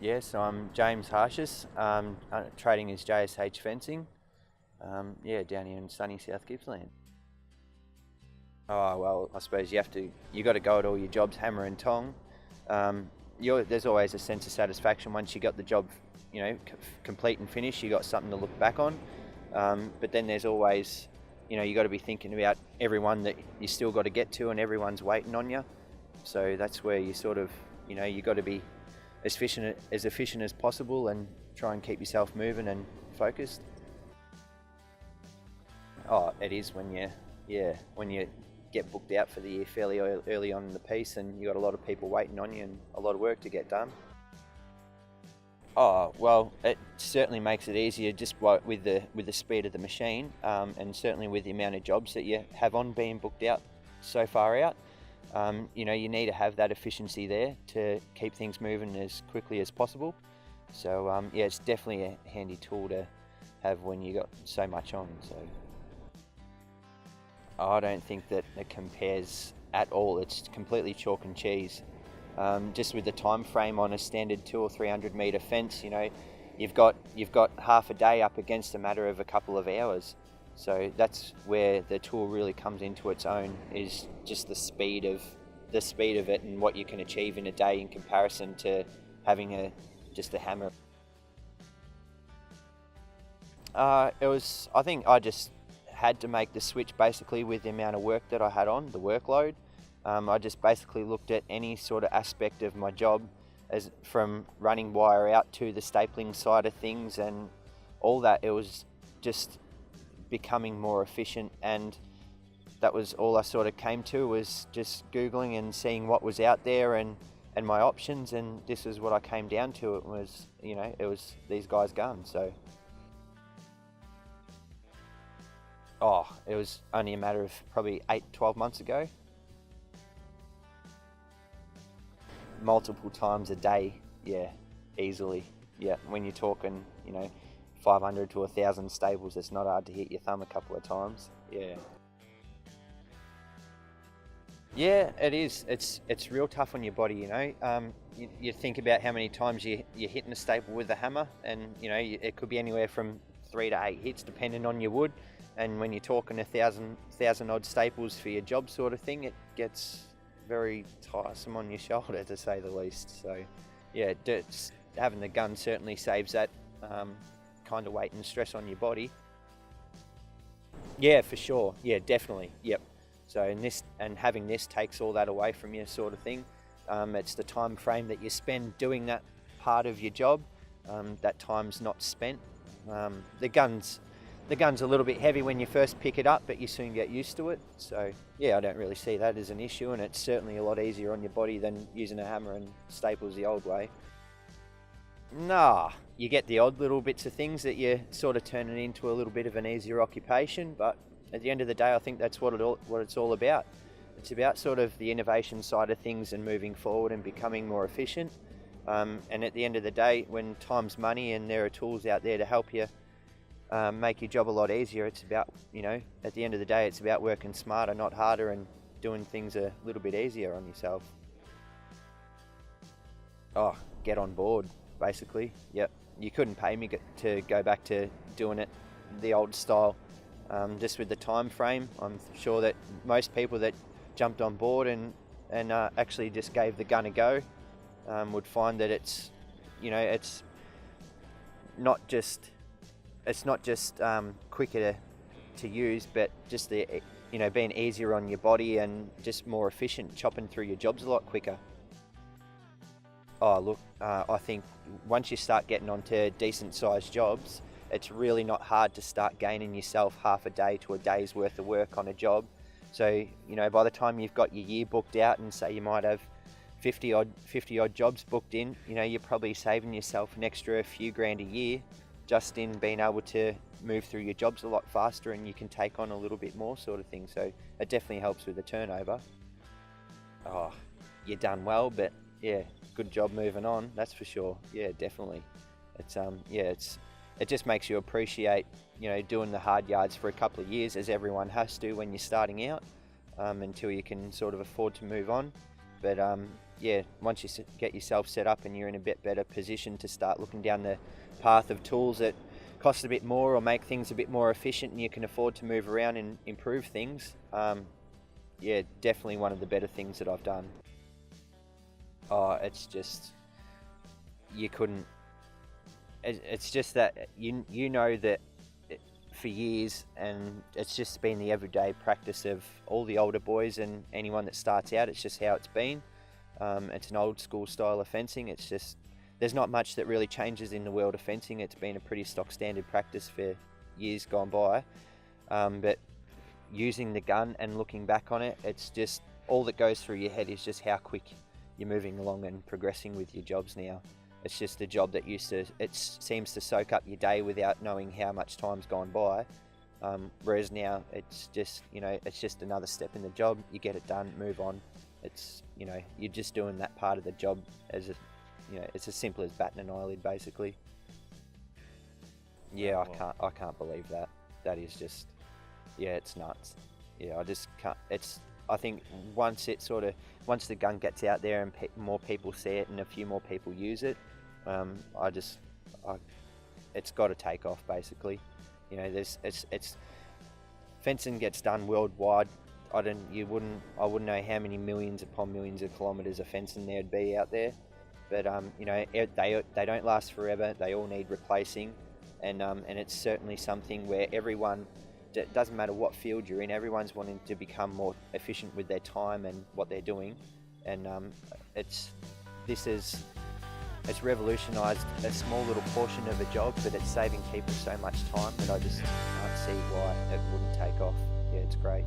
Yeah, so I'm James Haasjes, trading as JSH Fencing, down here in sunny South Gippsland. Oh, well, I suppose you got to go at all your jobs hammer and tong. There's always a sense of satisfaction once you got the job, complete and finished, you got something to look back on. But then there's always, you got to be thinking about everyone that you still got to get to and everyone's waiting on you. So that's where you sort of, you got to be as efficient as possible and try and keep yourself moving and focused. Oh, it is when you get booked out for the year fairly early on in the piece and you got a lot of people waiting on you and a lot of work to get done. Oh, well, it certainly makes it easier just with the speed of the machine, and certainly with the amount of jobs that you have on being booked out so far out. You need to have that efficiency there to keep things moving as quickly as possible. So it's definitely a handy tool to have when you got so much on. So I don't think that it compares at all. It's completely chalk and cheese. Just with the time frame on a standard 200 or 300 metre fence, you've got half a day up against a matter of a couple of hours. So that's where the tool really comes into its own, is just the speed of it and what you can achieve in a day in comparison to having just a hammer. I think I just had to make the switch basically with the amount of work that I had on, the workload. I just basically looked at any sort of aspect of my job, as from running wire out to the stapling side of things and all that. It was just becoming more efficient, and that was all I sort of came to, was just Googling and seeing what was out there and my options, and this is what I came down to. It was these guys' guns. So it was only a matter of probably 8-12 months ago. Multiple times a day, easily. When you're talking 500 to 1,000 staples, it's not hard to hit your thumb a couple of times. It is. It's real tough on your body. You think about how many times you're hitting a staple with a hammer, and it could be anywhere from 3 to 8 hits depending on your wood. And when you're talking 1,000 odd staples for your job sort of thing, it gets very tiresome on your shoulder, to say the least. So having the gun certainly saves that kind of weight and stress on your body. Yeah, for sure. Yeah, definitely. Yep. So having this takes all that away from you, sort of thing. It's the time frame that you spend doing that part of your job. That time's not spent. The gun's a little bit heavy when you first pick it up, but you soon get used to it. So I don't really see that as an issue, and it's certainly a lot easier on your body than using a hammer and staples the old way. Nah, you get the odd little bits of things that you're sort of turning into a little bit of an easier occupation, but at the end of the day, I think that's what it's all about. It's about sort of the innovation side of things and moving forward and becoming more efficient. And at the end of the day, when time's money and there are tools out there to help you make your job a lot easier, it's about, at the end of the day, it's about working smarter, not harder, and doing things a little bit easier on yourself. Get on board, basically. Yep. You couldn't pay me to go back to doing it the old style. Just with the time frame, I'm sure that most people that jumped on board and actually just gave the gun a go would find that it's not just quicker to use, but just being easier on your body and just more efficient, chopping through your jobs a lot quicker. I think once you start getting onto decent sized jobs, it's really not hard to start gaining yourself half a day to a day's worth of work on a job. So, by the time you've got your year booked out, and say you might have 50 odd jobs booked in, you're probably saving yourself an extra few grand a year just in being able to move through your jobs a lot faster, and you can take on a little bit more, sort of thing. So it definitely helps with the turnover. You're done well, but good job moving on, that's for sure. Definitely. It just makes you appreciate, doing the hard yards for a couple of years, as everyone has to when you're starting out, until you can sort of afford to move on. But yeah, once you get yourself set up and you're in a bit better position to start looking down the path of tools that cost a bit more or make things a bit more efficient, and you can afford to move around and improve things, yeah, definitely one of the better things that I've done. Oh, it's just, you couldn't, it's just that you know that for years, and it's just been the everyday practice of all the older boys and anyone that starts out. It's just how it's been. It's an old school style of fencing. It's just, there's not much that really changes in the world of fencing. It's been a pretty stock standard practice for years gone by. But using the gun and looking back on it, it's just, all that goes through your head is just how quick you're moving along and progressing with your jobs now. It's just a job that it seems to soak up your day without knowing how much time's gone by. Whereas now it's just, it's just another step in the job. You get it done, move on. It's, you're just doing that part of the job as it's as simple as batting an eyelid, basically. Yeah, I can't believe that. That is just, yeah, it's nuts. Yeah, I just can't. I think once the gun gets out there and more people see it and a few more people use it, it's got to take off, basically. Fencing gets done worldwide. I wouldn't know how many millions upon millions of kilometres of fencing there'd be out there, but they don't last forever. They all need replacing, and it's certainly something where everyone, it doesn't matter what field you're in, everyone's wanting to become more efficient with their time and what they're doing, and it's revolutionised a small little portion of a job, but it's saving people so much time that I just can't see why it wouldn't take off. Yeah, it's great.